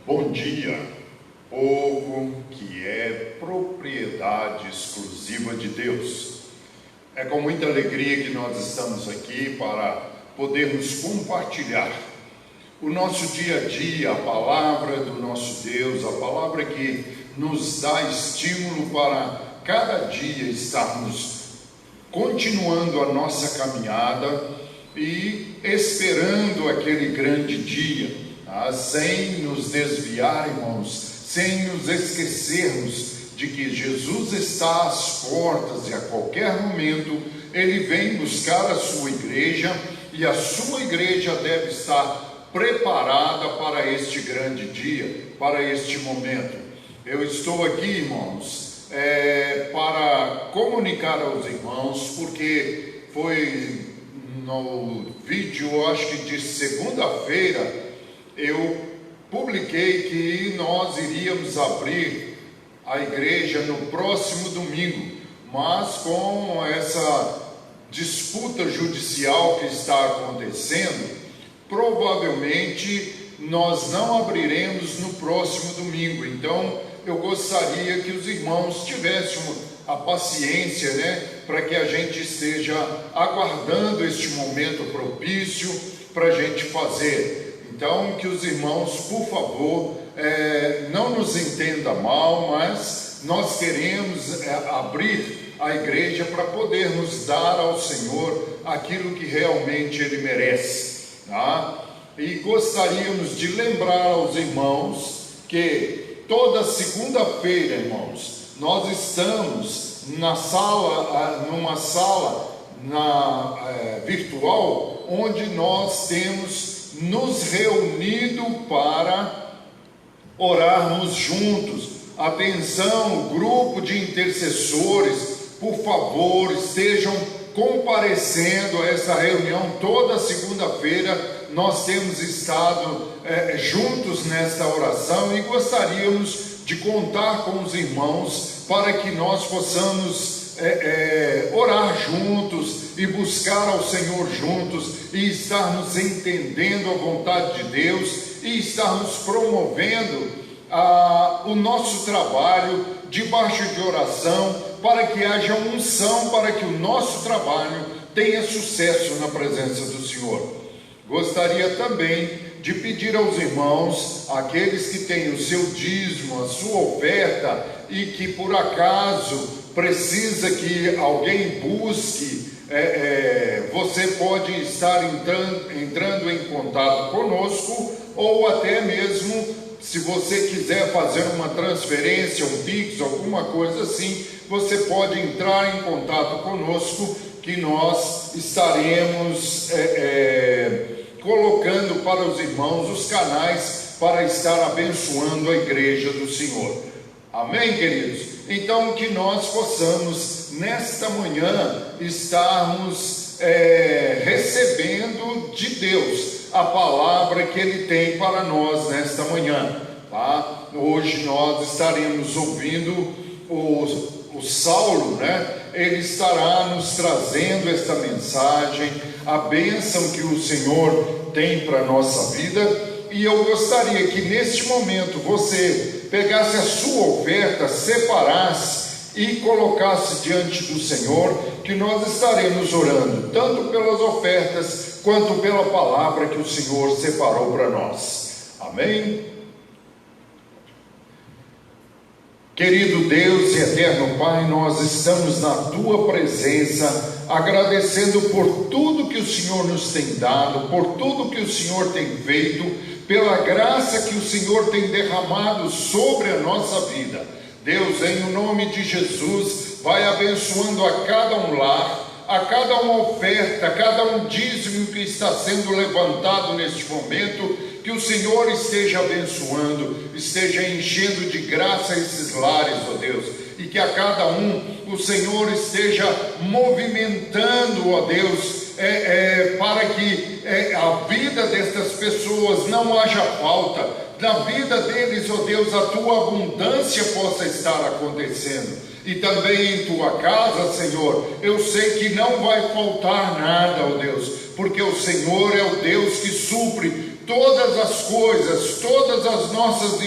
Bom dia, povo que é propriedade exclusiva de Deus. É com muita alegria que nós estamos aqui para podermos compartilhar o nosso dia a dia, a palavra do nosso Deus, a palavra que nos dá estímulo para cada dia estarmos continuando a nossa caminhada e esperando aquele grande dia. Sem nos desviar, irmãos, sem nos esquecermos de que Jesus está às portas e a qualquer momento Ele vem buscar a sua igreja e a sua igreja deve estar preparada para este grande dia, para este momento. Eu estou aqui, irmãos, para comunicar aos irmãos, porque foi no vídeo, acho que de segunda-feira, eu publiquei que nós iríamos abrir a igreja no próximo domingo, mas com essa disputa judicial que está acontecendo, provavelmente nós não abriremos no próximo domingo. Então eu gostaria que os irmãos tivessem a paciência, para que a gente esteja aguardando este momento propício para a gente fazer. Então, que os irmãos, por favor, não nos entenda mal, mas nós queremos abrir a igreja para podermos dar ao Senhor aquilo que realmente Ele merece, tá? E gostaríamos de lembrar aos irmãos que toda segunda-feira, irmãos, nós estamos numa sala virtual, onde nós temos nos reunido para orarmos juntos. Atenção, grupo de intercessores, por favor, estejam comparecendo a essa reunião. Toda segunda-feira nós temos estado juntos nesta oração e gostaríamos de contar com os irmãos para que nós possamos orar juntos e buscar ao Senhor juntos e estarmos entendendo a vontade de Deus e estarmos promovendo o nosso trabalho debaixo de oração, para que haja unção, para que o nosso trabalho tenha sucesso na presença do Senhor. Gostaria também de pedir aos irmãos, aqueles que têm o seu dízimo, a sua oferta e que por acaso precisa que alguém busque, você pode estar entrando em contato conosco, ou até mesmo, se você quiser fazer uma transferência, um Pix, alguma coisa assim, você pode entrar em contato conosco, que nós estaremos colocando para os irmãos os canais para estar abençoando a igreja do Senhor. Amém, queridos? Então, que nós possamos, nesta manhã, estarmos recebendo de Deus a palavra que Ele tem para nós nesta manhã, tá? Hoje nós estaremos ouvindo o Saulo, Ele estará nos trazendo esta mensagem, a bênção que o Senhor tem para a nossa vida. E eu gostaria que neste momento você pegasse a sua oferta, separasse e colocasse diante do Senhor, que nós estaremos orando, tanto pelas ofertas, quanto pela palavra que o Senhor separou para nós. Amém? Querido Deus e eterno Pai, nós estamos na Tua presença, agradecendo por tudo que o Senhor nos tem dado, por tudo que o Senhor tem feito, pela graça que o Senhor tem derramado sobre a nossa vida. Deus, em nome de Jesus, vai abençoando a cada um lar, a cada uma oferta, a cada um dízimo que está sendo levantado neste momento, que o Senhor esteja abençoando, esteja enchendo de graça esses lares, ó Deus, e que a cada um o Senhor esteja movimentando, ó Deus, para que a vida destas pessoas não haja falta, na vida deles, ó Deus, a Tua abundância possa estar acontecendo. E também em Tua casa, Senhor, eu sei que não vai faltar nada, ó Deus, porque o Senhor é o Deus que supre todas as coisas, todas as nossas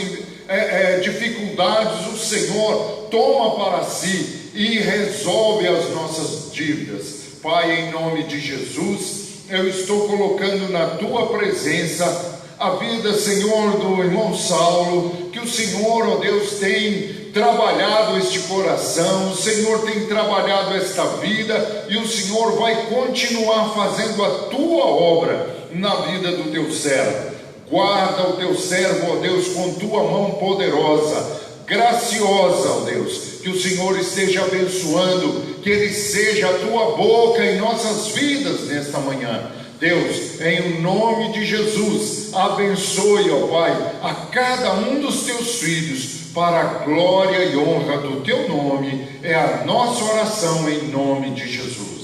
dificuldades, o Senhor toma para si e resolve as nossas dívidas. Pai, em nome de Jesus, eu estou colocando na tua presença a vida, Senhor, do irmão Saulo, que o Senhor, ó Deus, tem trabalhado este coração, o Senhor tem trabalhado esta vida, e o Senhor vai continuar fazendo a tua obra na vida do teu servo. Guarda o teu servo, ó Deus, com tua mão poderosa, graciosa, ó Deus, que o Senhor esteja abençoando, que ele seja a tua boca em nossas vidas nesta manhã. Deus, em nome de Jesus, abençoe, ó Pai, a cada um dos teus filhos, para a glória e honra do teu nome. É a nossa oração em nome de Jesus.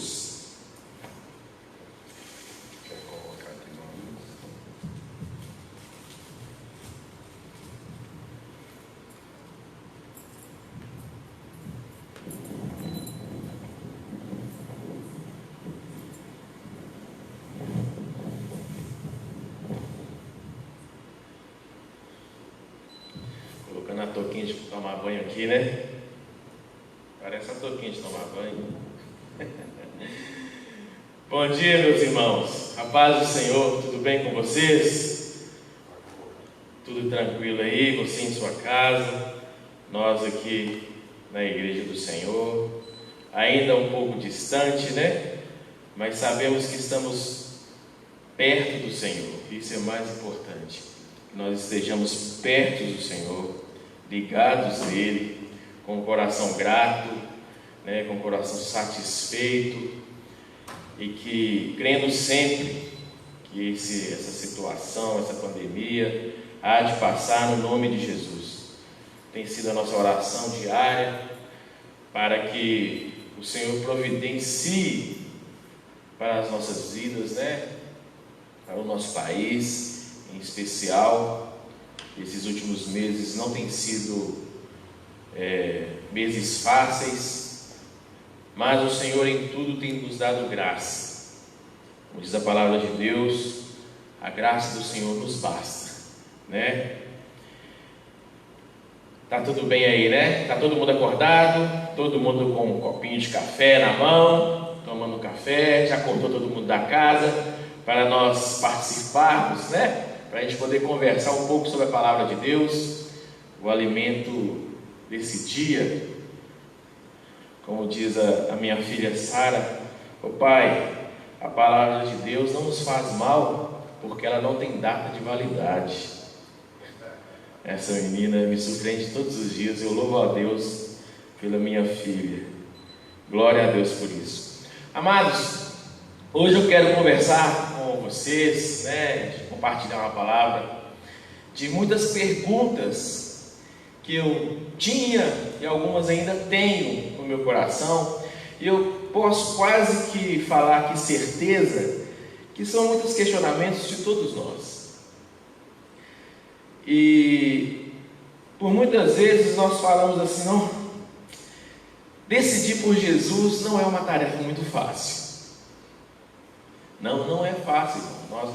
Colocando a touquinha de tomar banho aqui, né? Parece a touquinha de tomar banho. Bom dia, meus irmãos. A paz do Senhor, tudo bem com vocês? Tudo tranquilo aí, você em sua casa, nós aqui na Igreja do Senhor, ainda um pouco distante, né? Mas sabemos que estamos perto do Senhor, isso é mais importante, que nós estejamos perto do Senhor, ligados nele, com o coração grato, né? Com o coração satisfeito, e que crendo sempre que essa situação, essa pandemia há de passar no nome de Jesus. Tem sido a nossa oração diária para que o Senhor providencie para as nossas vidas, né? Para o nosso país em especial. Esses últimos meses não têm sido meses fáceis, mas o Senhor em tudo tem nos dado graça. Como diz a palavra de Deus, a graça do Senhor nos basta, né? Tá tudo bem aí, né? Tá todo mundo acordado, todo mundo com um copinho de café na mão, tomando café, já acordou todo mundo da casa para nós participarmos, né? Para a gente poder conversar um pouco sobre a palavra de Deus, o alimento desse dia. Como diz a minha filha Sara: ô pai, a palavra de Deus não nos faz mal, porque ela não tem data de validade. Essa menina me surpreende todos os dias. Eu louvo a Deus pela minha filha. Glória a Deus por isso. Amados, hoje eu quero conversar com vocês, né, compartilhar uma palavra de muitas perguntas que eu tinha e algumas ainda tenho no meu coração, e eu posso quase que falar que certeza que são muitos questionamentos de todos nós. E por muitas vezes nós falamos assim: não, decidir por Jesus não é uma tarefa muito fácil. Não é fácil. Nós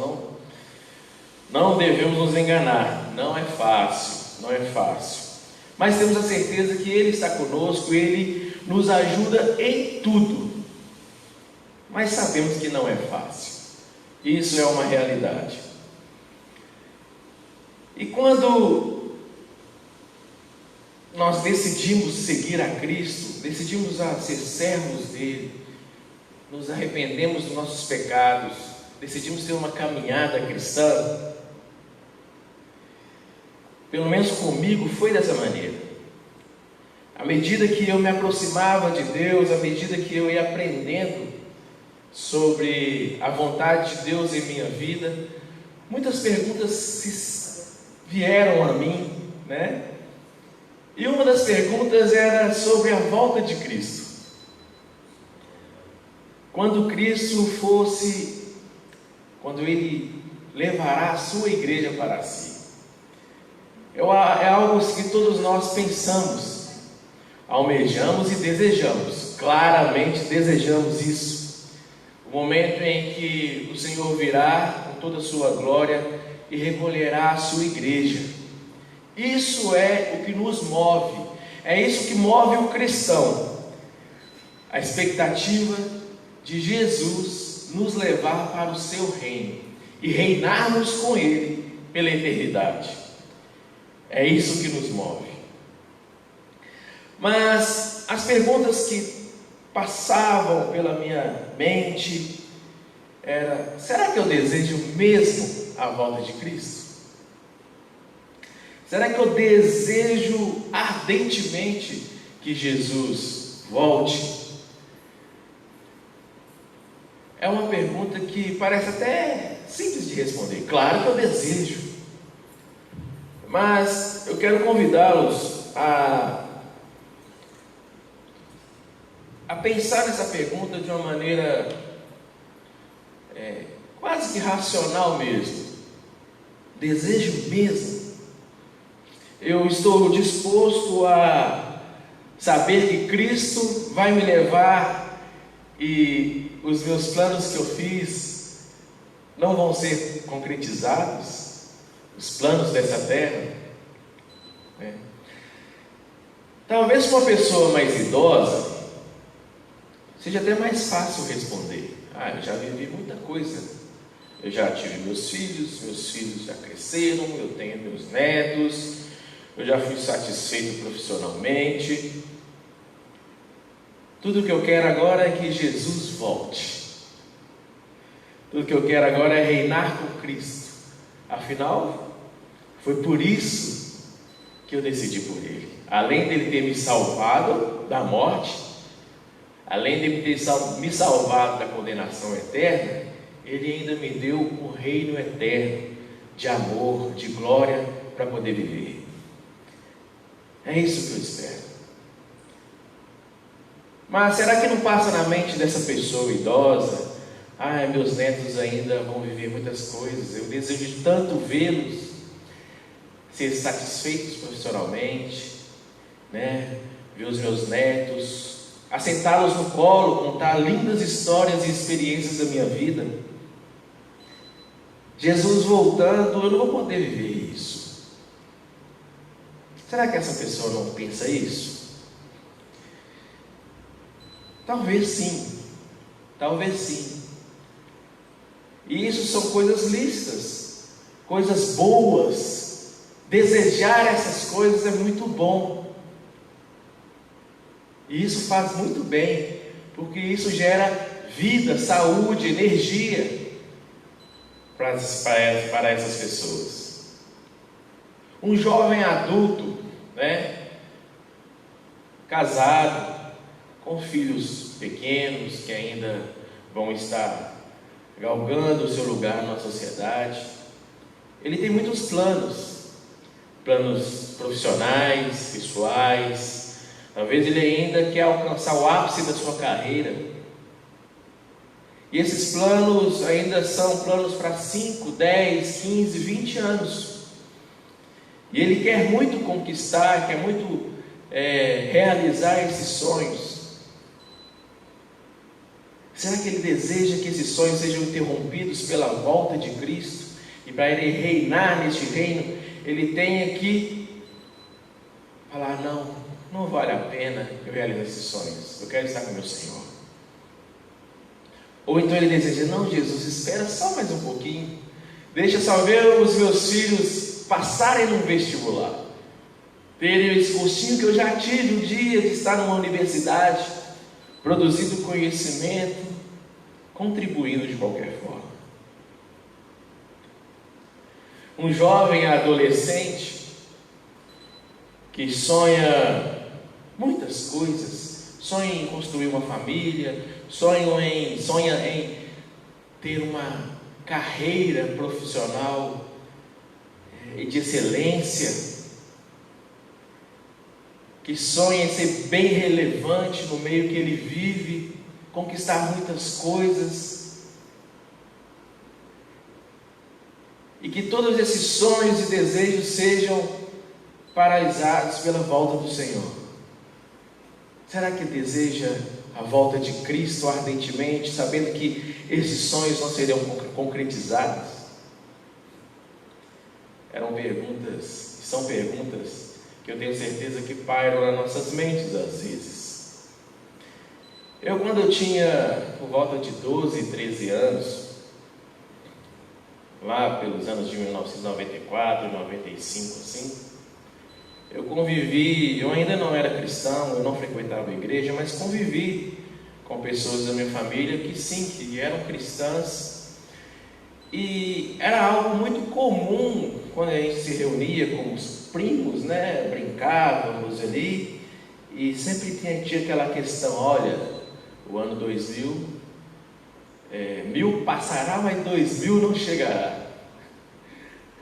não devemos nos enganar. Não é fácil, não é fácil. Mas temos a certeza que Ele está conosco, Ele nos ajuda em tudo. Mas sabemos que não é fácil. Isso é uma realidade. E quando nós decidimos seguir a Cristo, decidimos a ser servos dele, nos arrependemos dos nossos pecados, decidimos ter uma caminhada cristã, pelo menos comigo foi dessa maneira. À medida que eu me aproximava de Deus, à medida que eu ia aprendendo sobre a vontade de Deus em minha vida, muitas perguntas vieram a mim, né? E uma das perguntas era sobre a volta de Cristo. Quando Ele levará a sua igreja para si. É algo que todos nós pensamos, almejamos e desejamos, claramente desejamos isso. O momento em que o Senhor virá com toda a sua glória e recolherá a sua igreja. Isso é o que nos move, é isso que move o cristão, a expectativa de Jesus nos levar para o seu reino e reinarmos com Ele pela eternidade. É isso que nos move. Mas as perguntas que passavam pela minha mente era: será que eu desejo mesmo a volta de Cristo? Será que eu desejo ardentemente que Jesus volte? É uma pergunta que parece até simples de responder. Claro que eu desejo, mas eu quero convidá-los a pensar nessa pergunta de uma maneira quase que racional mesmo. Desejo mesmo? Eu estou disposto a saber que Cristo vai me levar e os meus planos que eu fiz não vão ser concretizados, os planos dessa terra? Talvez para uma pessoa mais idosa seja até mais fácil responder: eu já vivi muita coisa, eu já tive meus filhos já cresceram, eu tenho meus netos, eu já fui satisfeito profissionalmente, tudo que eu quero agora é que Jesus volte, tudo que eu quero agora é reinar com Cristo. Afinal, foi por isso que eu decidi por Ele. Além dele ter me salvado da morte, além de ele ter me salvado da condenação eterna, Ele ainda me deu um reino eterno de amor, de glória para poder viver. É isso que eu espero. Mas será que não passa na mente dessa pessoa idosa: meus netos ainda vão viver muitas coisas, eu desejo tanto vê-los ser satisfeitos profissionalmente, ver os meus netos, assentá-los no colo, contar lindas histórias e experiências da minha vida. Jesus voltando, eu não vou poder viver isso. Será que essa pessoa não pensa isso? Talvez sim, talvez sim. E isso são coisas lícitas, coisas boas. Desejar essas coisas é muito bom. E isso faz muito bem, porque isso gera vida, saúde, energia para essas pessoas. Um jovem adulto, casado, com filhos pequenos que ainda vão estar galgando o seu lugar na sociedade, ele tem muitos planos profissionais, pessoais. Talvez ele ainda quer alcançar o ápice da sua carreira, e esses planos ainda são planos para 5, 10, 15, 20 anos, e ele quer muito conquistar, quer muito realizar esses sonhos. Será que ele deseja que esses sonhos sejam interrompidos pela volta de Cristo, e para ele reinar neste reino, ele tenha que falar: não vale a pena eu realizar esses sonhos, eu quero estar com meu Senhor? Ou então ele deseja: não, Jesus, espera só mais um pouquinho, deixa só ver os meus filhos passarem no vestibular, terem esse gostinho que eu já tive um dia de estar numa universidade, produzindo conhecimento, contribuindo de qualquer forma. Um jovem adolescente que sonha muitas coisas, sonha em construir uma família, sonha em ter uma carreira profissional de excelência, que sonha em ser bem relevante no meio que ele vive, conquistar muitas coisas, e que todos esses sonhos e desejos sejam paralisados pela volta do Senhor. Será que deseja a volta de Cristo ardentemente, sabendo que esses sonhos não serão concretizados? são perguntas que eu tenho certeza que pairam nas nossas mentes às vezes. Quando eu tinha por volta de 12, 13 anos, lá pelos anos de 1994, 95, assim, eu ainda não era cristão, eu não frequentava a igreja, mas convivi com pessoas da minha família que sim, que eram cristãs, e era algo muito comum quando a gente se reunia com os primos, né, brincávamos ali, e sempre tinha aquela questão: olha, o ano 2000, 1000 passará, mas 2000 não chegará.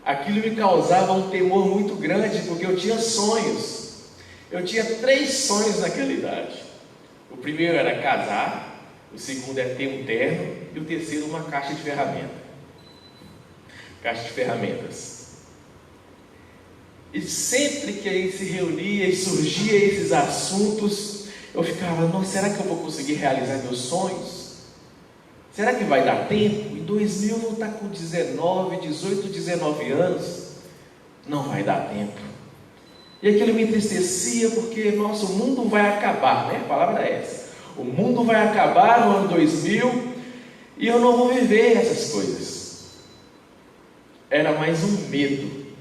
Aquilo me causava um temor muito grande, porque eu tinha sonhos. Eu tinha 3 sonhos naquela idade. O primeiro era casar, o segundo é ter um terno, e o terceiro uma caixa de ferramentas. E sempre que a gente se reunia e surgia esses assuntos, eu ficava: nossa, será que eu vou conseguir realizar meus sonhos? Será que vai dar tempo? Em 2000 eu vou estar com 18, 19 anos. Não vai dar tempo. E aquilo me entristecia, porque, nossa, o mundo vai acabar, né? A palavra é essa. O mundo vai acabar no ano 2000 e eu não vou viver essas coisas. Era mais um medo,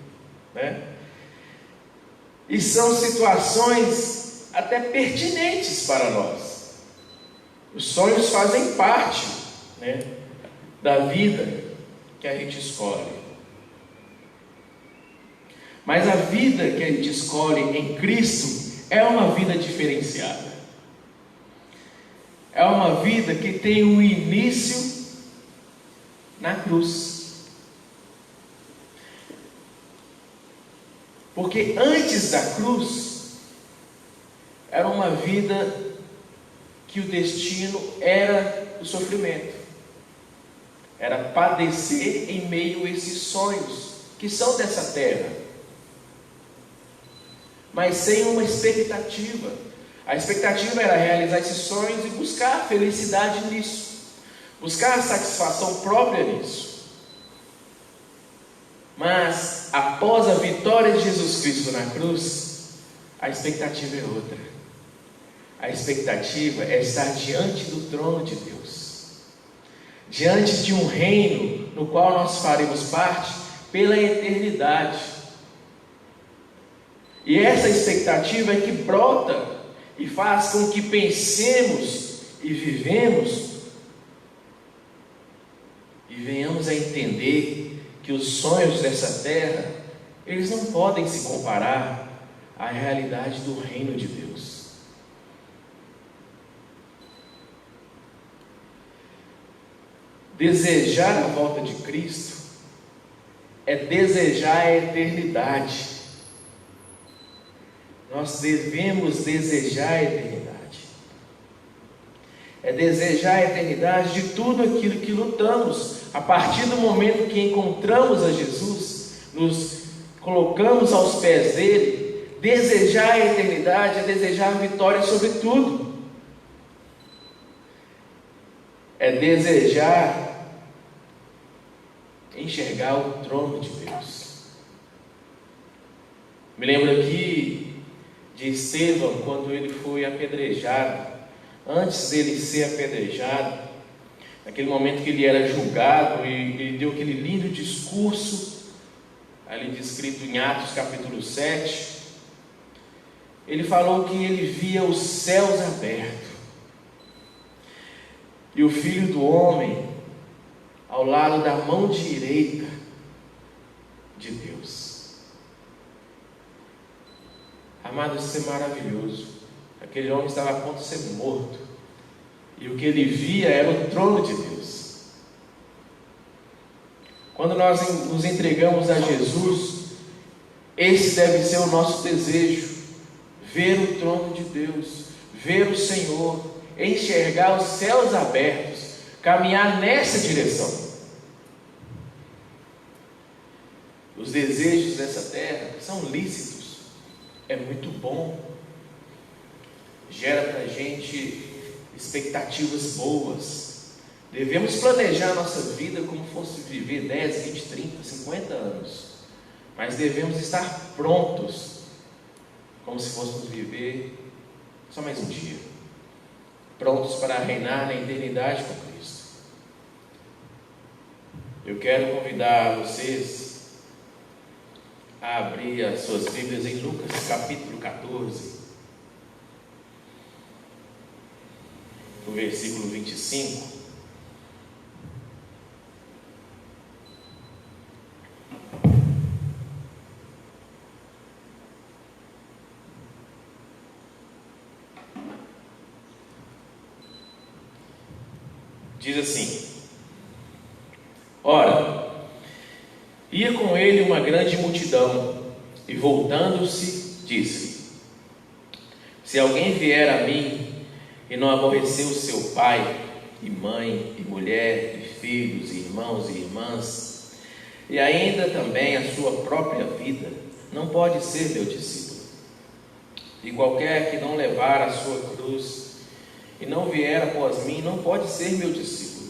né? E são situações até pertinentes para nós. Os sonhos fazem parte, né, da vida que a gente escolhe. Mas a vida que a gente escolhe em Cristo é uma vida diferenciada. É uma vida que tem um início na cruz. Porque antes da cruz, era uma vida que o destino era o sofrimento. Era padecer em meio a esses sonhos que são dessa terra, mas sem uma expectativa. A expectativa era realizar esses sonhos e buscar a felicidade nisso, buscar a satisfação própria nisso. Mas após a vitória de Jesus Cristo na cruz, a expectativa é outra. A expectativa é estar diante do trono de Deus, diante de um reino no qual nós faremos parte pela eternidade. E essa expectativa é que brota e faz com que pensemos e vivemos e venhamos a entender que os sonhos dessa terra, eles não podem se comparar à realidade do reino de Deus. Desejar a volta de Cristo é desejar a eternidade. Nós devemos desejar a eternidade. É desejar a eternidade de tudo aquilo que lutamos. A partir do momento que encontramos a Jesus, nos colocamos aos pés dele, desejar a eternidade é desejar a vitória sobre tudo. É desejar enxergar o trono de Deus. Me lembro aqui de Estevão, quando ele foi apedrejado. Antes dele ser apedrejado, naquele momento que ele era julgado, e ele deu aquele lindo discurso, ali descrito em Atos capítulo 7, ele falou que ele via os céus abertos, e o Filho do Homem ao lado da mão direita de Deus. Amado, isso é maravilhoso. Aquele homem estava a ponto de ser morto, e o que ele via era o trono de Deus. Quando nós nos entregamos a Jesus, esse deve ser o nosso desejo: ver o trono de Deus, ver o Senhor, enxergar os céus abertos, caminhar nessa direção. Os desejos dessa terra são lícitos, é muito bom, gera para a gente expectativas boas. Devemos planejar a nossa vida como fosse viver 10, 20, 30, 50 anos, mas devemos estar prontos, como se fôssemos viver só mais um dia, prontos para reinar na eternidade com Cristo. Eu quero convidar vocês a abrir as suas Bíblias em Lucas capítulo 14, no versículo 25. Diz assim: ora, ia com ele uma grande multidão, e voltando-se, disse: se alguém vier a mim e não aborrecer o seu pai, e mãe, e mulher, e filhos, e irmãos e irmãs, e ainda também a sua própria vida, não pode ser meu discípulo. E qualquer que não levar a sua cruz e não vier após mim, não pode ser meu discípulo.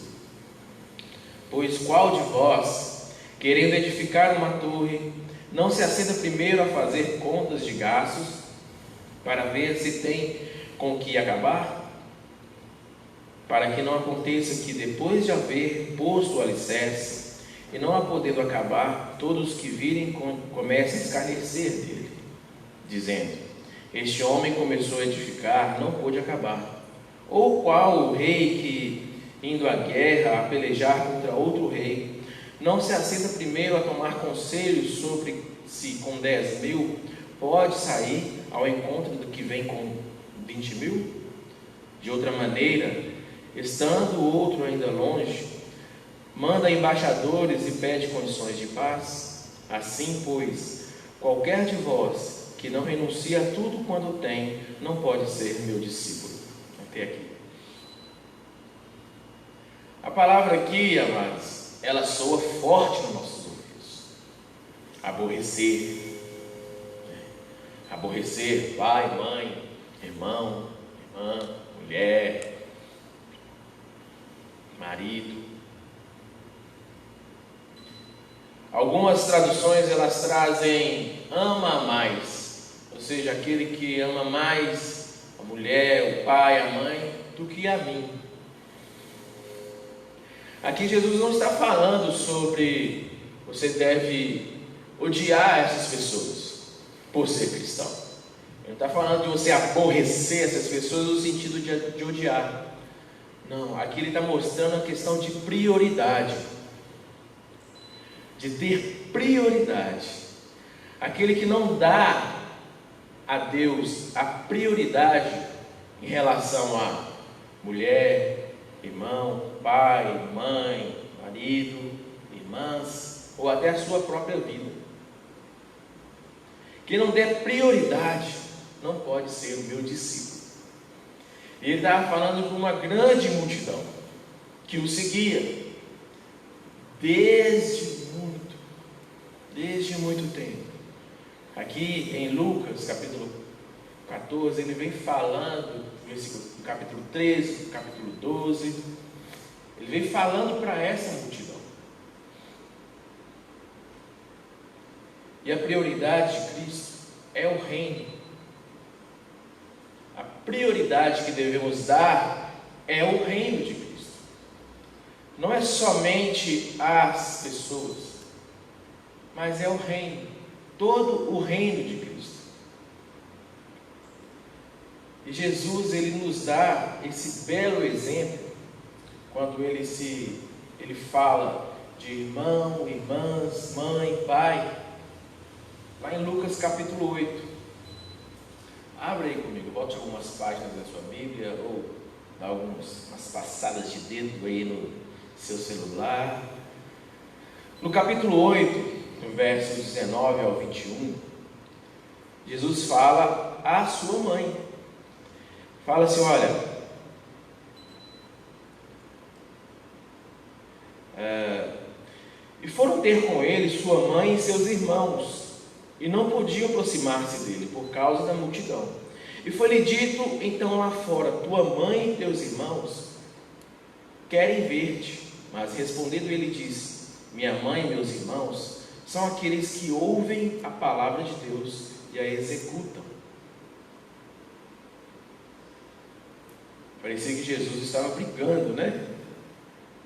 Pois qual de vós, querendo edificar uma torre, não se assenta primeiro a fazer contas de gastos, para ver se tem com que acabar? Para que não aconteça que, depois de haver posto o alicerce, e não a podendo acabar, todos que virem comecem a escarnecer dele, dizendo: este homem começou a edificar, não pôde acabar. Ou qual o rei que, indo à guerra, a pelejar contra outro rei, não se assenta primeiro a tomar conselhos sobre se com 10.000 pode sair ao encontro do que vem com 20.000? De outra maneira, estando o outro ainda longe, manda embaixadores e pede condições de paz. Assim, pois, qualquer de vós que não renuncia a tudo quanto tem, não pode ser meu discípulo. Até aqui. A palavra aqui, amados, ela soa forte nos nossos ouvidos. Aborrecer. Aborrecer pai, mãe, irmão, irmã, mulher, marido. Algumas traduções elas trazem ama mais, ou seja, aquele que ama mais a mulher, o pai, a mãe, do que a mim. Aqui Jesus não está falando sobre você deve odiar essas pessoas por ser cristão. Ele não está falando de você aborrecer essas pessoas no sentido de odiar. Não, aqui ele está mostrando a questão de prioridade, de ter prioridade. Aquele que não dá a Deus a prioridade em relação a mulher, irmão, pai, mãe, marido, irmãs, ou até a sua própria vida. Quem não der prioridade não pode ser o meu discípulo. E ele estava falando com uma grande multidão que o seguia desde muito tempo. Aqui em Lucas, capítulo 14, ele vem falando, no capítulo 13, no capítulo 12, ele vem falando para essa multidão. E a prioridade de Cristo é o reino. A prioridade que devemos dar é o reino de Cristo. Não é somente as pessoas, mas é o reino. Todo o reino de Cristo. E Jesus, ele nos dá esse belo exemplo quando ele fala de irmão, irmãs, mãe, pai, lá em Lucas capítulo 8. Abre aí comigo, bote algumas páginas da sua Bíblia ou dá umas passadas de dedo aí no seu celular. No capítulo 8, no verso 19 ao 21, Jesus fala à sua mãe. Fala assim: olha, e foram ter com ele sua mãe e seus irmãos, e não podiam aproximar-se dele por causa da multidão. E foi-lhe dito então lá fora: tua mãe e teus irmãos querem ver-te. Mas respondendo ele disse: minha mãe e meus irmãos são aqueles que ouvem a palavra de Deus e a executam. Parecia que Jesus estava brigando, né?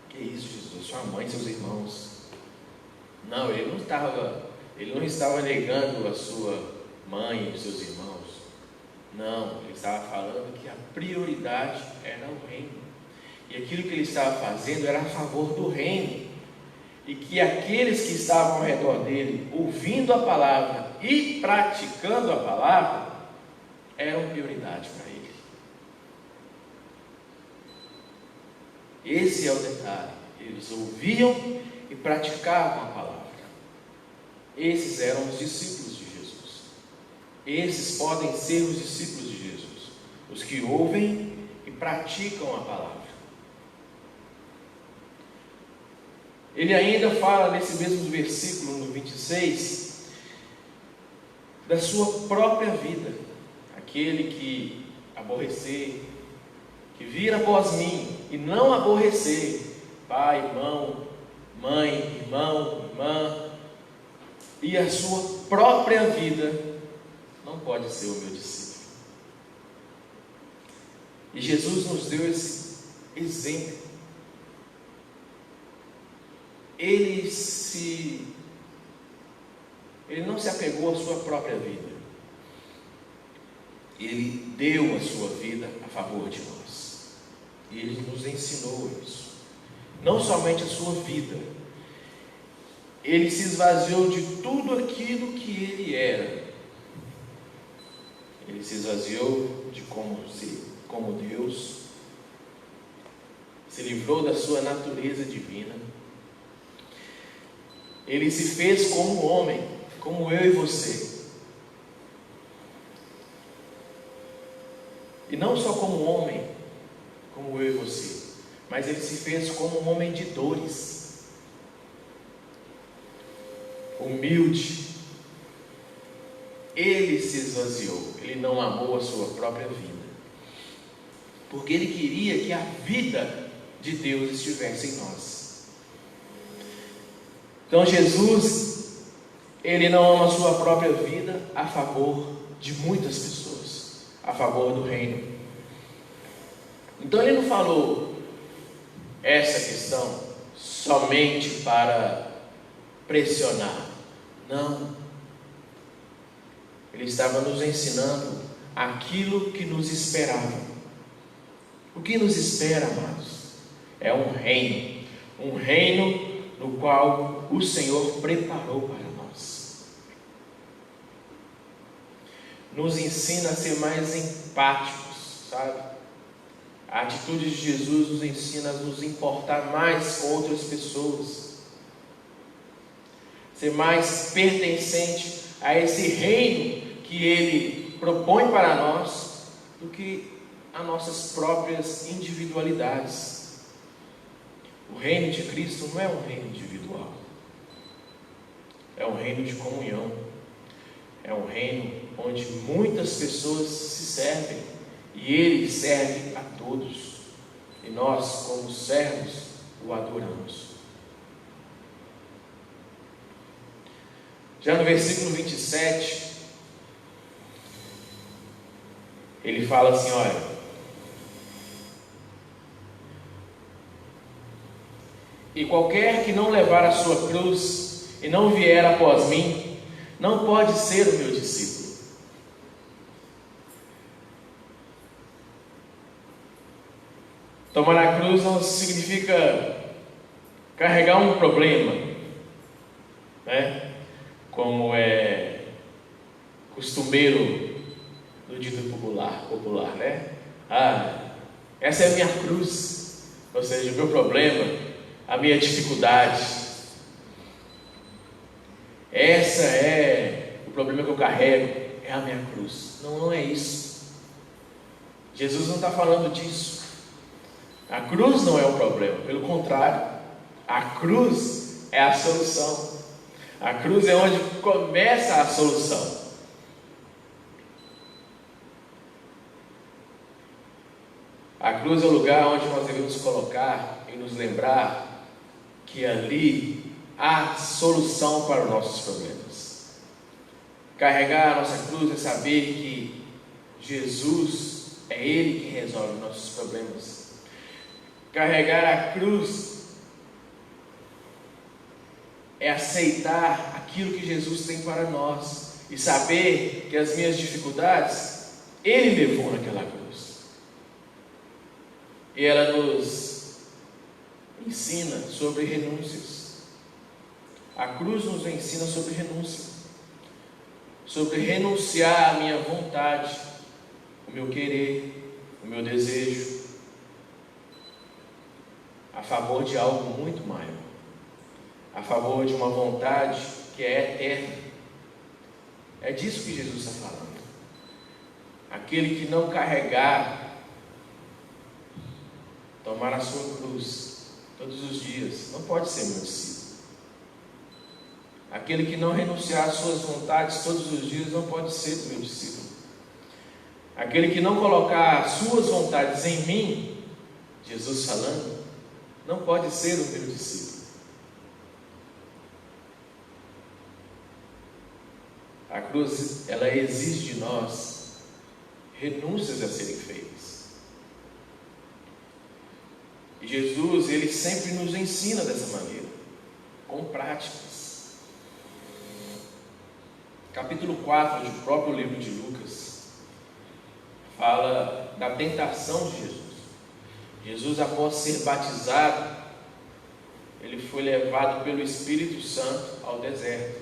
Que isso, Jesus? Sua mãe, seus irmãos. Não, ele não estava negando a sua mãe e os seus irmãos. Não, ele estava falando que a prioridade era o reino. E aquilo que ele estava fazendo era a favor do reino. E que aqueles que estavam ao redor dele, ouvindo a palavra e praticando a palavra, eram prioridade para ele. Esse é o detalhe. Eles ouviam e praticavam a palavra. Esses eram os discípulos de Jesus. Esses podem ser os discípulos de Jesus, os que ouvem e praticam a palavra. Ele ainda fala nesse mesmo versículo, no 26, da sua própria vida. Aquele que aborrecer, que vir após mim e não aborrecer pai, irmão, mãe, irmão, irmã, e a sua própria vida, não pode ser o meu discípulo. E Jesus nos deu esse exemplo. Ele não se apegou à sua própria vida. Ele deu a sua vida a favor de nós. E ele nos ensinou isso. Não somente a sua vida. Ele se esvaziou de tudo aquilo que ele era. Ele se esvaziou de como Deus. Se livrou da sua natureza divina. Ele se fez como homem, como eu e você. E não só como homem, como eu e você, mas ele se fez como um homem de dores, humilde. Ele se esvaziou, ele não amou a sua própria vida, porque ele queria que a vida de Deus estivesse em nós. Então Jesus, ele não ama a sua própria vida a favor de muitas pessoas, a favor do reino. Então ele não falou essa questão somente para pressionar. Não. Ele estava nos ensinando aquilo que nos esperava. O que nos espera, amados? É um reino no qual o Senhor preparou para nós. Nos ensina a ser mais empáticos, sabe? A atitude de Jesus nos ensina a nos importar mais com outras pessoas, ser mais pertencente a esse reino que Ele propõe para nós, do que a nossas próprias individualidades. O reino de Cristo não é um reino individual, é um reino de comunhão, é um reino onde muitas pessoas se servem, e Ele serve a todos, e nós, como servos, o adoramos. Já no versículo 27, ele fala assim, olha: e qualquer que não levar a sua cruz e não vier após mim, não pode ser o meu discípulo. Tomar a cruz não significa carregar um problema, né? Como é costumeiro no dito popular, né? Essa é a minha cruz, ou seja, o meu problema, a minha dificuldade. Essa é o problema que eu carrego, é a minha cruz. Não é isso. Jesus não está falando disso. A cruz não é o problema, pelo contrário, a cruz é a solução. A cruz é onde começa a solução. A cruz é o lugar onde nós devemos colocar e nos lembrar que ali a solução para os nossos problemas. Carregar a nossa cruz é saber que Jesus é Ele que resolve nossos problemas. Carregar a cruz é aceitar aquilo que Jesus tem para nós e saber que as minhas dificuldades Ele levou naquela cruz. E ela nos ensina sobre renúncias. A cruz nos ensina sobre renúncia, sobre renunciar à minha vontade, o meu querer, o meu desejo, a favor de algo muito maior, a favor de uma vontade que é eterna. É disso que Jesus está falando. Aquele que não carregar, tomar a sua cruz todos os dias, não pode ser meu discípulo. Aquele que não renunciar às suas vontades todos os dias, não pode ser meu discípulo. Aquele que não colocar as suas vontades em mim, Jesus falando, não pode ser o meu discípulo. A cruz, ela exige de nós renúncias a serem feitas. E Jesus, Ele sempre nos ensina dessa maneira, com práticas. Capítulo 4 do próprio livro de Lucas fala da tentação de Jesus. Jesus, após ser batizado, Ele foi levado pelo Espírito Santo ao deserto.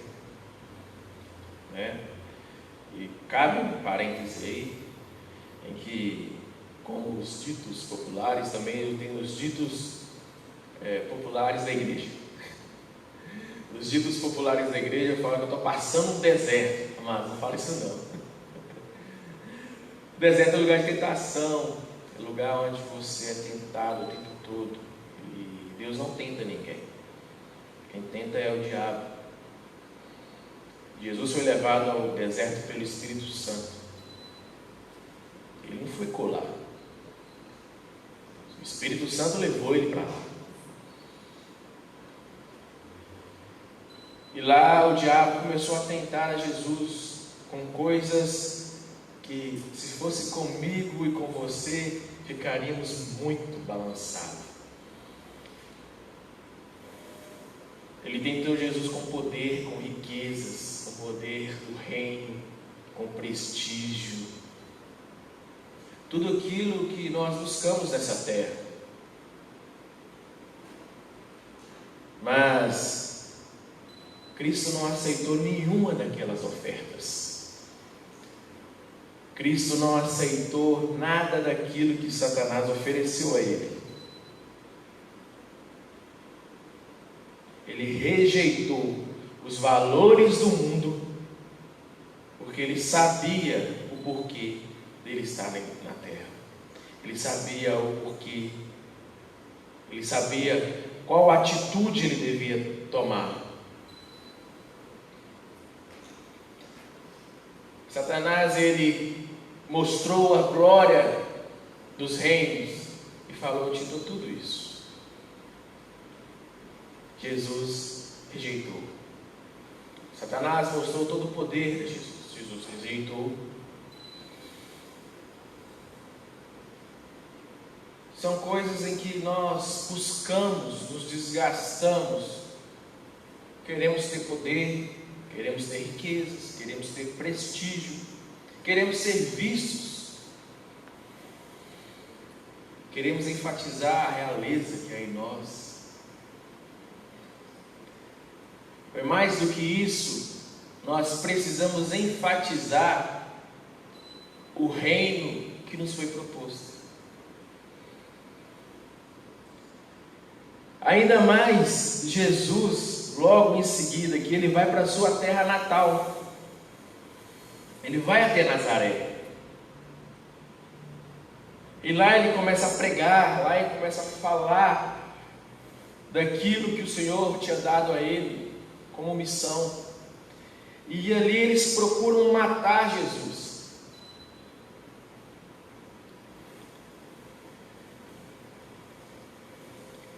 E cabe um parêntese aí, em que, como os ditos populares, também ele tem os ditos populares da igreja. Os ditos populares da igreja falam que eu estou passando um deserto, mas não fala isso não. O deserto é lugar de tentação, é lugar onde você é tentado o tempo todo, e Deus não tenta ninguém, quem tenta é o diabo. Jesus foi levado ao deserto pelo Espírito Santo. Ele não foi colar. O Espírito Santo levou ele para lá. E lá o diabo começou a tentar a Jesus com coisas que, se fosse comigo e com você, ficaríamos muito balançados. Ele tentou Jesus com poder, com riquezas, com poder do reino, com prestígio, tudo aquilo que nós buscamos nessa terra. Mas Cristo não aceitou nenhuma daquelas ofertas. Cristo não aceitou nada daquilo que Satanás ofereceu a Ele. Ele rejeitou os valores do mundo, porque Ele sabia o porquê dele estar na terra. Ele sabia o porquê. Ele sabia qual atitude ele devia tomar. Satanás, ele mostrou a glória dos reinos e falou: eu te dou tudo isso. Jesus rejeitou. Satanás mostrou todo o poder de Jesus. Jesus rejeitou. São coisas em que nós buscamos, nos desgastamos, queremos ter poder, queremos ter riquezas, queremos ter prestígio, queremos ser vistos, queremos enfatizar a realeza que há em nós. É mais do que isso, nós precisamos enfatizar o reino que nos foi proposto. Ainda mais Jesus, logo em seguida, que ele vai para a sua terra natal. Ele vai até Nazaré. E lá ele começa a pregar, lá ele começa a falar daquilo que o Senhor tinha dado a ele como missão. E ali eles procuram matar Jesus.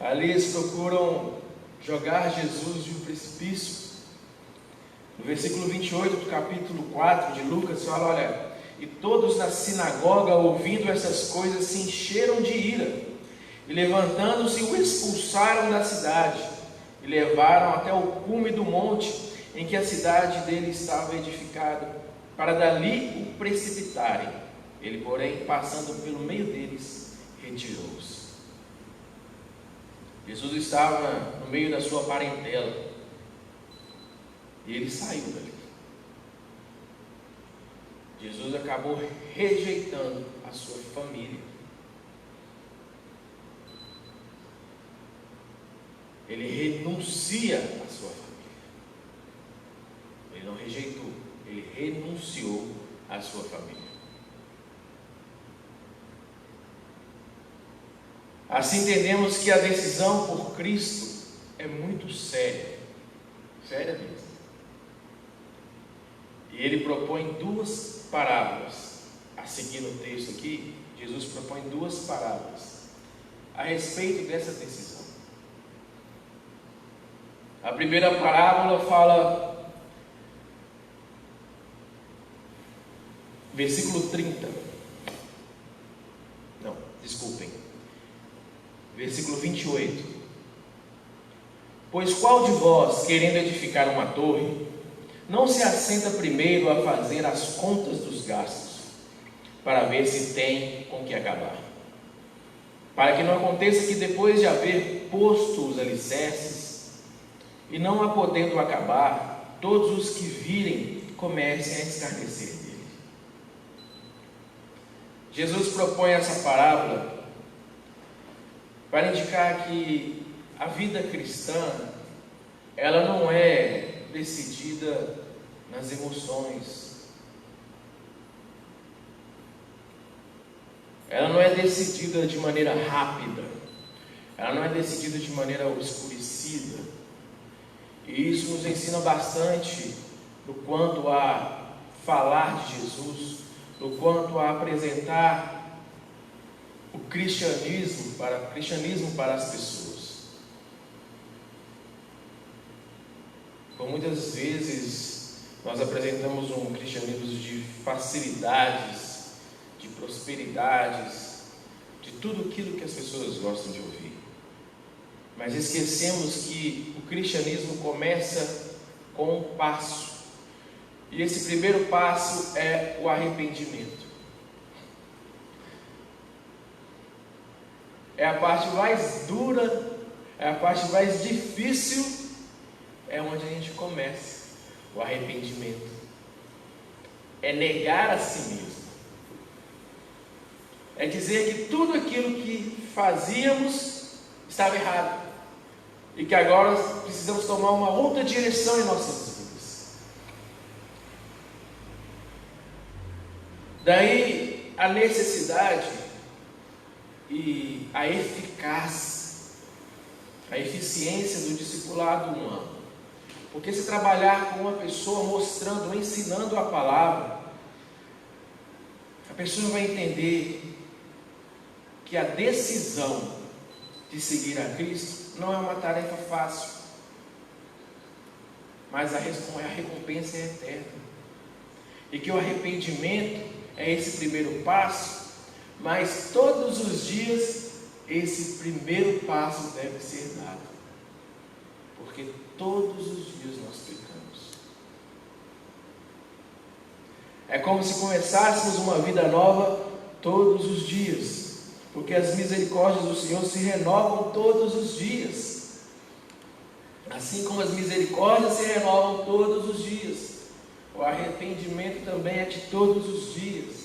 Ali eles procuram jogar Jesus de um precipício. No versículo 28 do capítulo 4 de Lucas, fala, olha, e todos na sinagoga, ouvindo essas coisas, se encheram de ira, e levantando-se, o expulsaram da cidade, e levaram até o cume do monte, em que a cidade dele estava edificada, para dali o precipitarem. Ele, porém, passando pelo meio deles, retirou-se. Jesus estava no meio da sua parentela, e ele saiu dali. Jesus acabou rejeitando a sua família. Ele renuncia à sua família. Ele não rejeitou, ele renunciou à sua família. Assim entendemos que a decisão por Cristo é muito séria. Séria mesmo. E ele propõe duas parábolas. A seguir no texto aqui, Jesus propõe duas parábolas a respeito dessa decisão. A primeira parábola fala, versículo 30. Não, desculpem. Versículo 28. Pois qual de vós, querendo edificar uma torre, não se assenta primeiro a fazer as contas dos gastos, para ver se tem com que acabar? Para que não aconteça que depois de haver posto os alicerces, e não a podendo acabar, todos os que virem comecem a escarnecer dele. Jesus propõe essa parábola para indicar que a vida cristã, ela não é decidida nas emoções. Ela não é decidida de maneira rápida. Ela não é decidida de maneira obscurecida. E isso nos ensina bastante no quanto a falar de Jesus, no quanto a apresentar o cristianismo para as pessoas. Por muitas vezes nós apresentamos um cristianismo de facilidades, de prosperidades, de tudo aquilo que as pessoas gostam de ouvir. Mas esquecemos que o cristianismo começa com um passo. E esse primeiro passo é o arrependimento. É a parte mais dura, é a parte mais difícil, é onde a gente começa o arrependimento. É negar a si mesmo. É dizer que tudo aquilo que fazíamos estava errado e que agora precisamos tomar uma outra direção em nossas vidas. Daí a necessidade e a eficácia, a eficiência do discipulado humano. Porque se trabalhar com uma pessoa mostrando, ensinando a palavra, a pessoa vai entender que a decisão de seguir a Cristo não é uma tarefa fácil, mas a recompensa é eterna. E que o arrependimento é esse primeiro passo, mas todos os dias esse primeiro passo deve ser dado, porque todos os dias nós pecamos. É como se começássemos uma vida nova todos os dias, porque as misericórdias do Senhor se renovam todos os dias, assim como as misericórdias se renovam todos os dias. O arrependimento também é de todos os dias.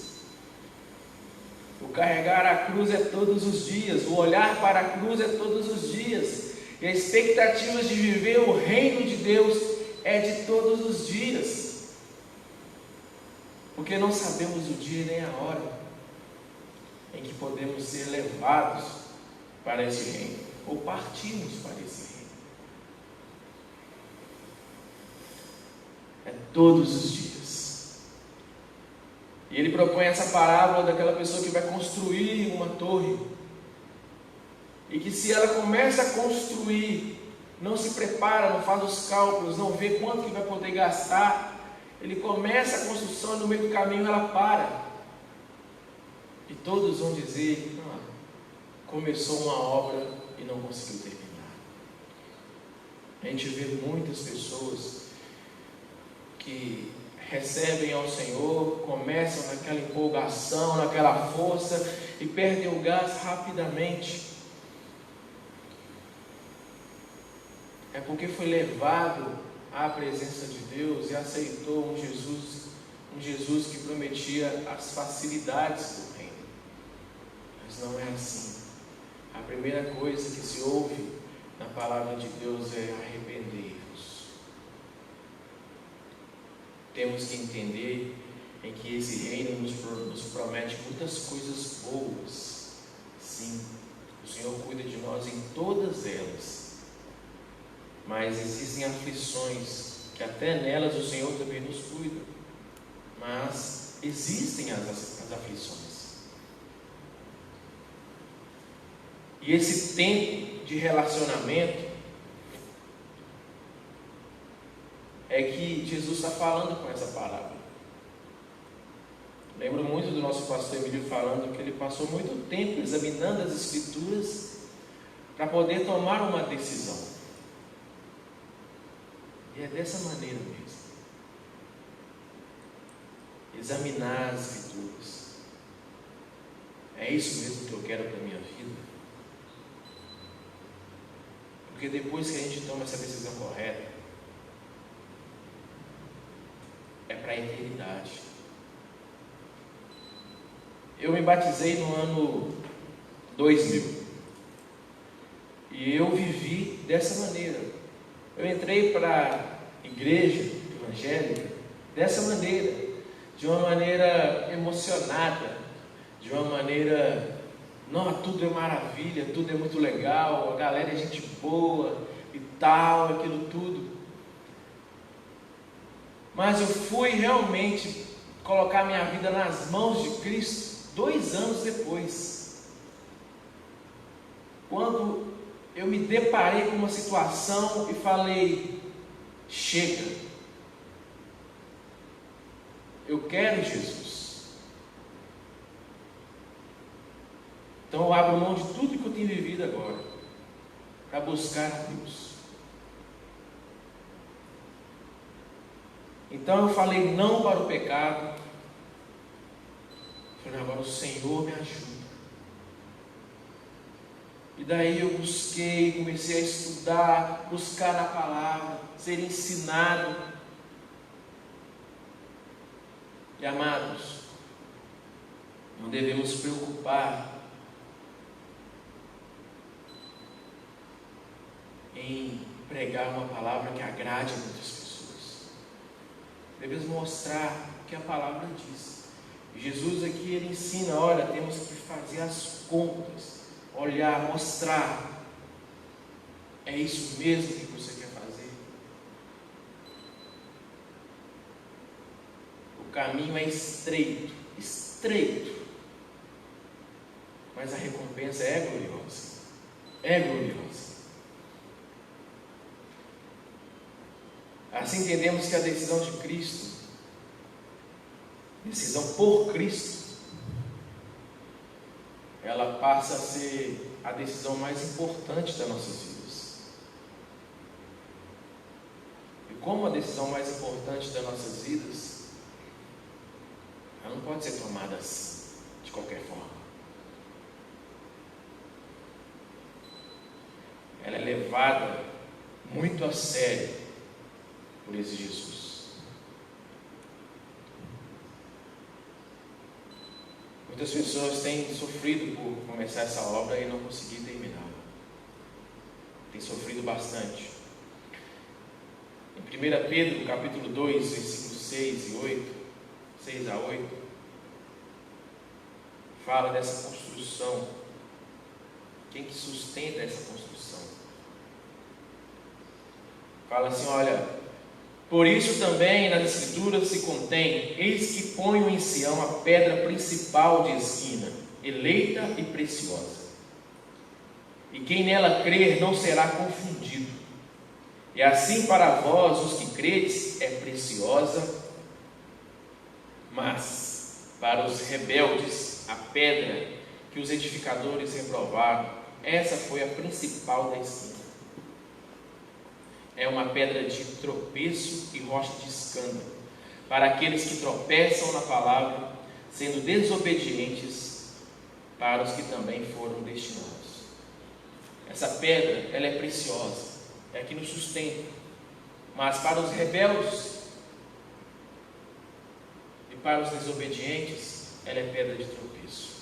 O carregar a cruz é todos os dias. O olhar para a cruz é todos os dias. E a expectativa de viver o reino de Deus é de todos os dias. Porque não sabemos o dia nem a hora em que podemos ser levados para esse reino, ou partimos para esse reino. É todos os dias. E ele propõe essa parábola daquela pessoa que vai construir uma torre, e que se ela começa a construir não se prepara, não faz os cálculos, não vê quanto que vai poder gastar, ele começa a construção e no meio do caminho ela para. E todos vão dizer: começou uma obra e não conseguiu terminar. A gente vê muitas pessoas que recebem ao Senhor, começam naquela empolgação, naquela força e perdem o gás rapidamente. É porque foi levado à presença de Deus e aceitou um Jesus que prometia as facilidades do reino. Mas não é assim. A primeira coisa que se ouve na palavra de Deus é: arrependei-vos. Temos que entender em que esse reino nos promete muitas coisas boas. Sim, o Senhor cuida de nós em todas elas. Mas existem aflições, que até nelas o Senhor também nos cuida. Mas existem as aflições. E esse tempo de relacionamento é que Jesus está falando com essa palavra. Lembro muito do nosso pastor Emílio falando que ele passou muito tempo examinando as Escrituras para poder tomar uma decisão. E é dessa maneira mesmo. Examinar as Escrituras. É isso mesmo que eu quero para a minha vida? Porque depois que a gente toma essa decisão correta, é para a eternidade. Eu me batizei no ano 2000. E eu vivi dessa maneira. Eu entrei para a igreja evangélica dessa maneira, de uma maneira emocionada, de uma maneira, não, tudo é maravilha, tudo é muito legal, a galera é gente boa e tal, aquilo tudo. Mas eu fui realmente colocar minha vida nas mãos de Cristo 2 anos depois, quando eu me deparei com uma situação e falei: chega, eu quero Jesus. Então eu abro mão de tudo que eu tenho vivido agora para buscar a Deus. Então eu falei não para o pecado. Falei: agora o Senhor me ajuda. E daí eu busquei, comecei a estudar, buscar na palavra, ser ensinado. E amados, não devemos preocupar em pregar uma palavra que agrade a muitas pessoas. Devemos mostrar o que a palavra diz. E Jesus aqui, ele ensina: olha, temos que fazer as contas, olhar, mostrar. É isso mesmo que você quer fazer? O caminho é estreito, mas a recompensa é gloriosa. É gloriosa. Assim entendemos que a decisão de Cristo, decisão por Cristo, ela passa a ser a decisão mais importante das nossas vidas. E como a decisão mais importante das nossas vidas, ela não pode ser tomada assim, de qualquer forma. Ela é levada muito a sério por esse Jesus. Muitas pessoas têm sofrido por começar essa obra e não conseguir terminá-la. Tem sofrido bastante. Em 1 Pedro, capítulo 2, versículos 6 a 8, fala dessa construção. Quem que sustenta essa construção? Fala assim: olha, por isso também nas Escrituras se contém: eis que ponho em Sião a pedra principal de esquina, eleita e preciosa, e quem nela crer não será confundido. E assim para vós, os que credes, é preciosa, mas para os rebeldes, a pedra que os edificadores reprovaram, essa foi a principal da esquina. É uma pedra de tropeço e rocha de escândalo, para aqueles que tropeçam na palavra, sendo desobedientes, para os que também foram destinados. Essa pedra, ela é preciosa, é a que nos sustenta, mas para os rebeldes e para os desobedientes, ela é pedra de tropeço.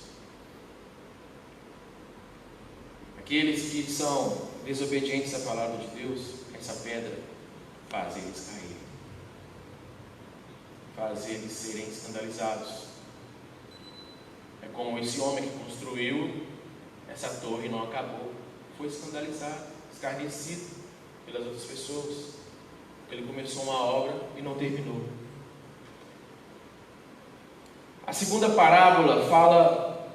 Aqueles que são desobedientes à palavra de Deus, essa pedra faz eles caírem, faz eles serem escandalizados. É como esse homem que construiu essa torre e não acabou, foi escandalizado, escarnecido pelas outras pessoas. Ele começou uma obra e não terminou. A segunda parábola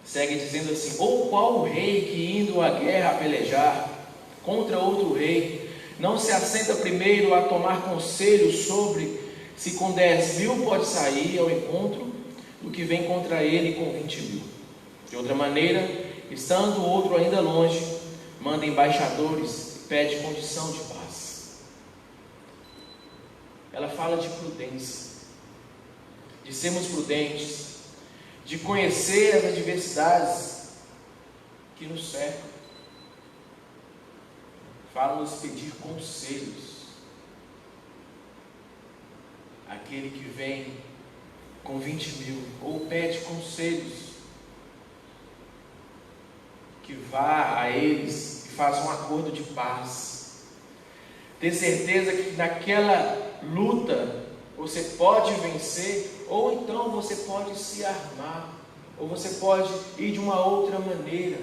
segue dizendo assim: ou qual rei que indo à guerra a pelejar contra outro rei, não se assenta primeiro a tomar conselho sobre se com 10.000 pode sair ao encontro do que vem contra ele com 20.000. De outra maneira, estando o outro ainda longe, manda embaixadores e pede condição de paz. Ela fala de prudência, de sermos prudentes, de conhecer as adversidades que nos cercam. Fala-nos pedir conselhos. Aquele que vem com 20.000, ou pede conselhos, que vá a eles e faça um acordo de paz. Ter certeza que naquela luta você pode vencer, ou então você pode se armar, ou você pode ir de uma outra maneira.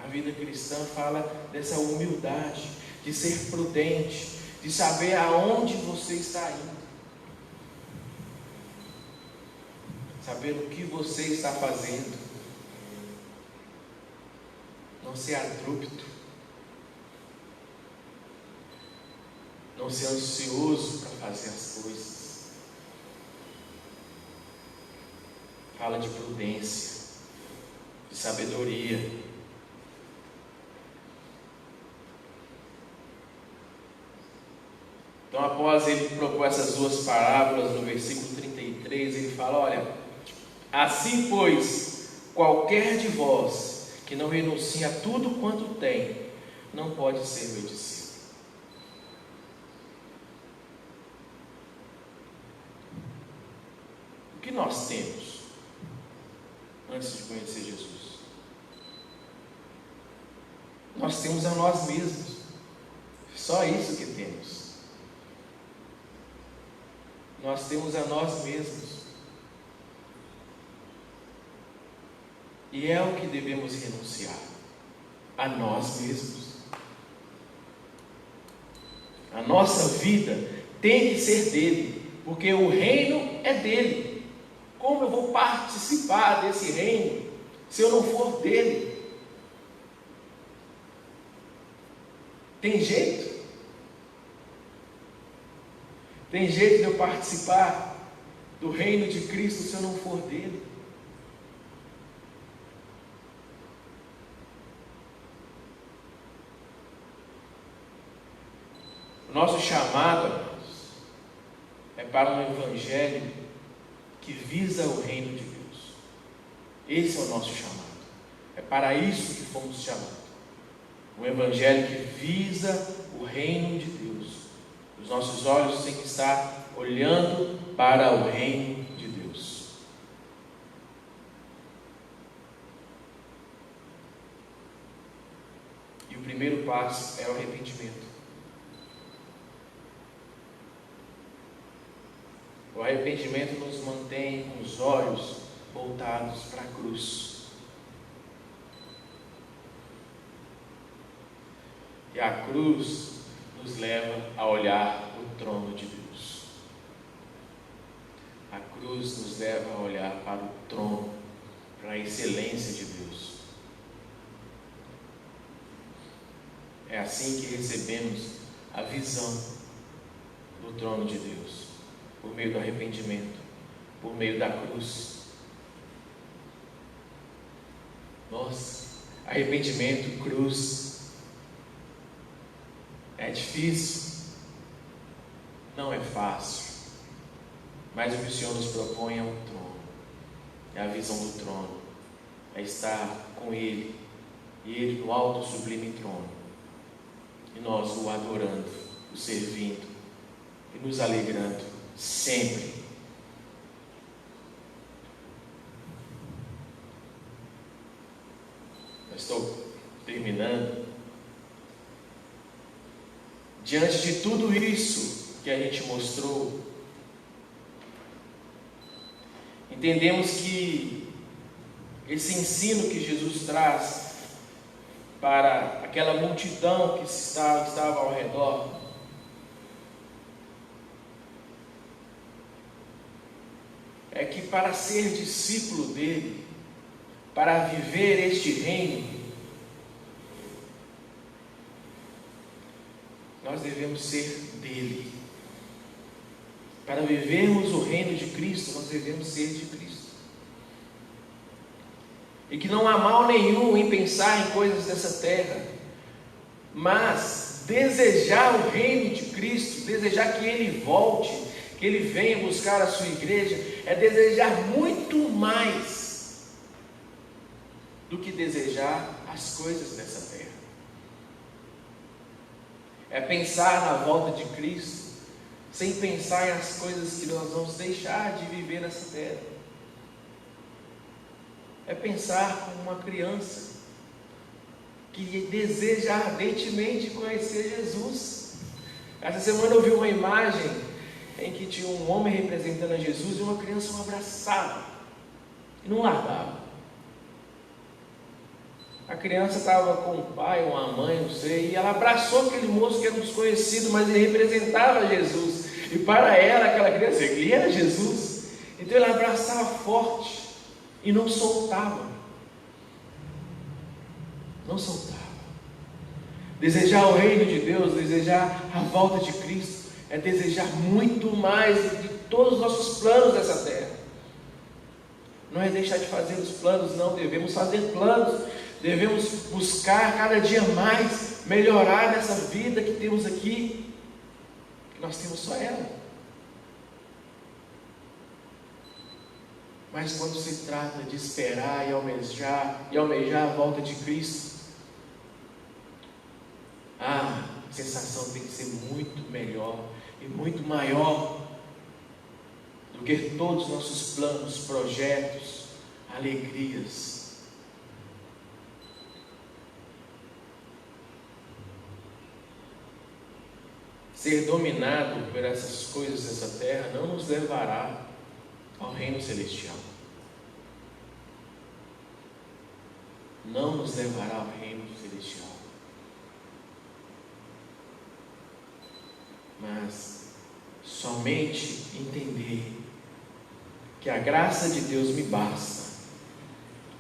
A vida cristã fala dessa humildade, de ser prudente, de saber aonde você está indo, saber o que você está fazendo, não ser abrupto, não ser ansioso para fazer as coisas. Fala de prudência, de sabedoria. Então, após ele propor essas duas parábolas, no versículo 33, ele fala: olha, assim pois, qualquer de vós que não renuncia a tudo quanto tem, não pode ser meu discípulo. O que nós temos antes de conhecer Jesus? Nós temos a nós mesmos, só isso que temos. Nós temos a nós mesmos, e é o que devemos renunciar, a nós mesmos. A nossa vida tem que ser dele, porque o reino é dele. Como eu vou participar desse reino se eu não for dele? Tem jeito? Tem jeito de eu participar do reino de Cristo se eu não for dele? O nosso chamado, amados, é para um evangelho que visa o reino de Deus. Esse é o nosso chamado. É para isso que fomos chamados. Um evangelho que visa o reino de Deus. Os nossos olhos têm que estar olhando para o reino de Deus. E o primeiro passo é o arrependimento. O arrependimento nos mantém com os olhos voltados para a cruz. E a cruz nos leva a olhar o trono de Deus. A cruz nos leva a olhar para o trono, para a excelência de Deus. É assim que recebemos a visão do trono de Deus, por meio do arrependimento, por meio da cruz. Nossa, arrependimento, cruz, é difícil, não é fácil, mas o que o Senhor nos propõe é um trono, é a visão do trono, é estar com Ele, e Ele no alto sublime trono, e nós o adorando, o servindo, e nos alegrando sempre. Eu estou terminando. Diante de tudo isso que a gente mostrou, entendemos que esse ensino que Jesus traz para aquela multidão que estava ao redor, é que para ser discípulo dele, para viver este reino, nós devemos ser dele. Para vivermos o reino de Cristo, nós devemos ser de Cristo. E que não há mal nenhum em pensar em coisas dessa terra, mas desejar o reino de Cristo, desejar que Ele volte, que Ele venha buscar a sua igreja, é desejar muito mais do que desejar as coisas dessa terra. É pensar na volta de Cristo, sem pensar nas coisas que nós vamos deixar de viver nessa terra. É pensar como uma criança que deseja ardentemente conhecer Jesus. Essa semana eu vi uma imagem em que tinha um homem representando a Jesus e uma criança o abraçava e não largava. A criança estava com o pai ou a mãe, não sei, e ela abraçou aquele moço que era um desconhecido, mas ele representava Jesus. E para ela, aquela criança, ele era Jesus. Então ela abraçava forte e não soltava. Não soltava. Desejar o reino de Deus, desejar a volta de Cristo, é desejar muito mais de todos os nossos planos dessa terra. Não é deixar de fazer os planos, não. Devemos fazer planos. Devemos buscar cada dia mais melhorar nessa vida que temos aqui, que nós temos só ela. Mas quando se trata de esperar e almejar a volta de Cristo, a sensação tem que ser muito melhor e muito maior do que todos os nossos planos, projetos, alegrias. Ser dominado por essas coisas dessa terra não nos levará ao reino celestial. Não nos levará ao reino celestial. Mas somente entender que a graça de Deus me basta.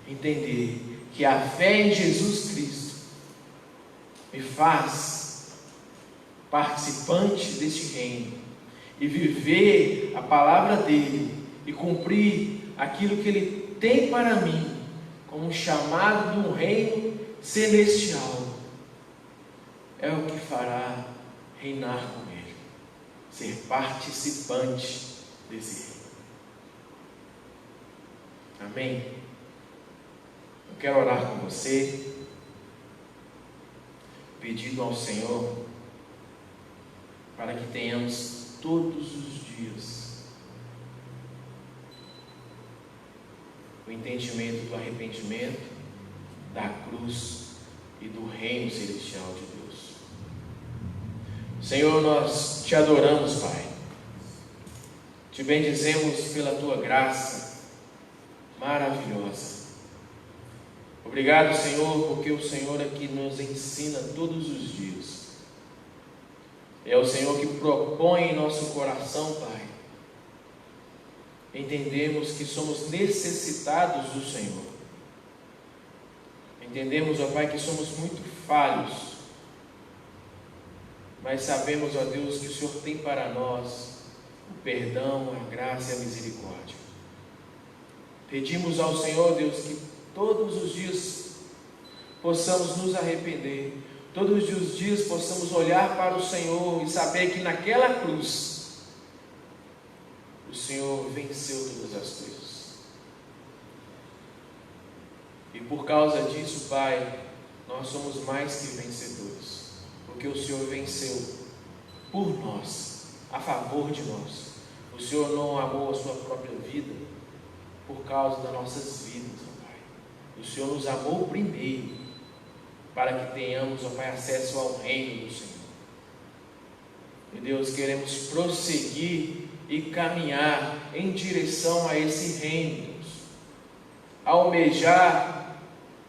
Entender que a fé em Jesus Cristo me faz participante deste reino e viver a palavra dele e cumprir aquilo que ele tem para mim como um chamado de um reino celestial, é o que fará reinar com ele, ser participante desse reino. Amém? Eu quero orar com você, pedindo ao Senhor para que tenhamos todos os dias o entendimento do arrependimento, da cruz e do reino celestial de Deus. Senhor, nós te adoramos, Pai. Te bendizemos pela tua graça maravilhosa. Obrigado, Senhor, porque o Senhor é que nos ensina todos os dias. É o Senhor que propõe em nosso coração, Pai, entendemos que somos necessitados do Senhor. Entendemos, ó Pai, que somos muito falhos mas sabemos, ó Deus, que o Senhor tem para nós o perdão, a graça e a misericórdia. Pedimos ao Senhor, Deus, que todos os dias possamos nos arrepender, todos os dias possamos olhar para o Senhor e saber que naquela cruz o Senhor venceu todas as coisas. E por causa disso, Pai, nós somos mais que vencedores, porque o Senhor venceu por nós, a favor de nós. O Senhor não amou a sua própria vida por causa das nossas vidas, ó Pai. O Senhor nos amou primeiro, para que tenhamos, ó Pai, acesso ao reino do Senhor. E Deus, queremos prosseguir e caminhar em direção a esse reino, Deus. Almejar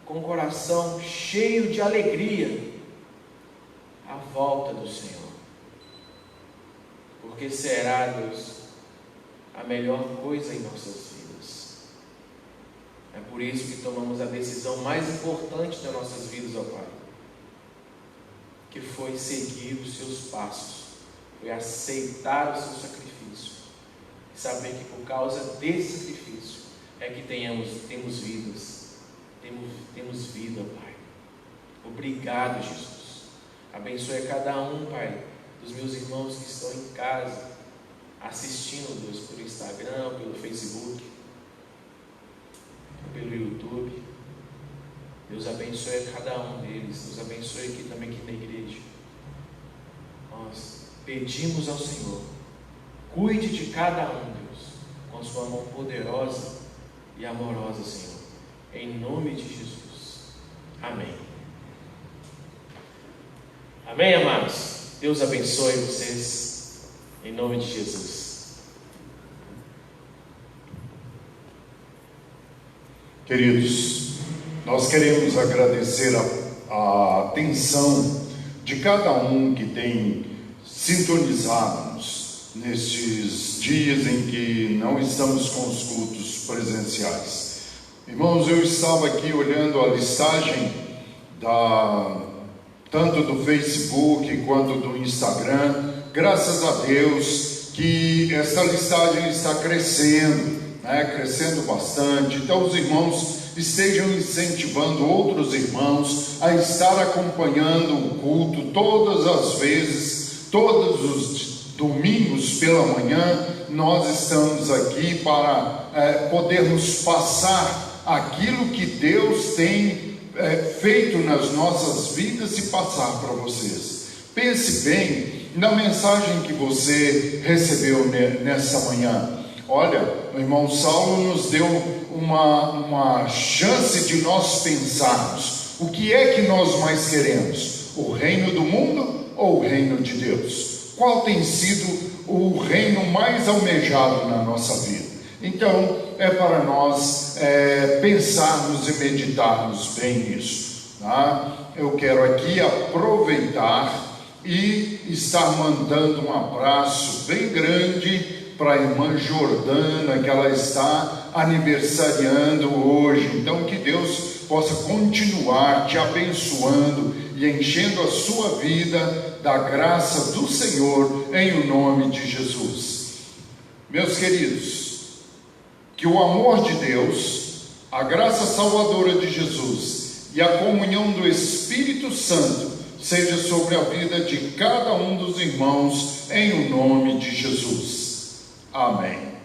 com o coração cheio de alegria a volta do Senhor. Porque será, Deus, a melhor coisa em nossas vidas. É por isso que tomamos a decisão mais importante das nossas vidas, ó Pai, que foi seguir os seus passos, foi aceitar o seu sacrifício, e saber que por causa desse sacrifício é que temos vida, Pai. Obrigado, Jesus. Abençoe cada um, Pai, dos meus irmãos que estão em casa, assistindo, Deus, pelo Instagram, pelo Facebook, pelo YouTube. Deus abençoe cada um deles. Deus abençoe aqui também aqui na igreja. Nós pedimos ao Senhor, cuide de cada um, Deus, com sua mão poderosa e amorosa, Senhor, em nome de Jesus. Amém. Amém, amados. Deus abençoe vocês, em nome de Jesus. Queridos, nós queremos agradecer a atenção de cada um que tem sintonizado-nos nestes dias em que não estamos com os cultos presenciais. Irmãos, eu estava aqui olhando a listagem tanto do Facebook quanto do Instagram. Graças a Deus que essa listagem está crescendo, crescendo bastante. Então os irmãos estejam incentivando outros irmãos a estar acompanhando o culto todas as vezes, todos os domingos pela manhã. Nós estamos aqui para podermos passar aquilo que Deus tem feito nas nossas vidas e passar para vocês. Pense bem na mensagem que você recebeu nessa manhã. Olha, o irmão Saulo nos deu uma chance de nós pensarmos: o que é que nós mais queremos? O reino do mundo ou o reino de Deus? Qual tem sido o reino mais almejado na nossa vida? Então, é para nós pensarmos e meditarmos bem nisso, tá? Eu quero aqui aproveitar e estar mandando um abraço bem grande para a irmã Jordana, que ela está aniversariando hoje. Então, que Deus possa continuar te abençoando e enchendo a sua vida da graça do Senhor, em o nome de Jesus. Meus queridos, que o amor de Deus, a graça salvadora de Jesus e a comunhão do Espírito Santo seja sobre a vida de cada um dos irmãos, em o nome de Jesus. Amém.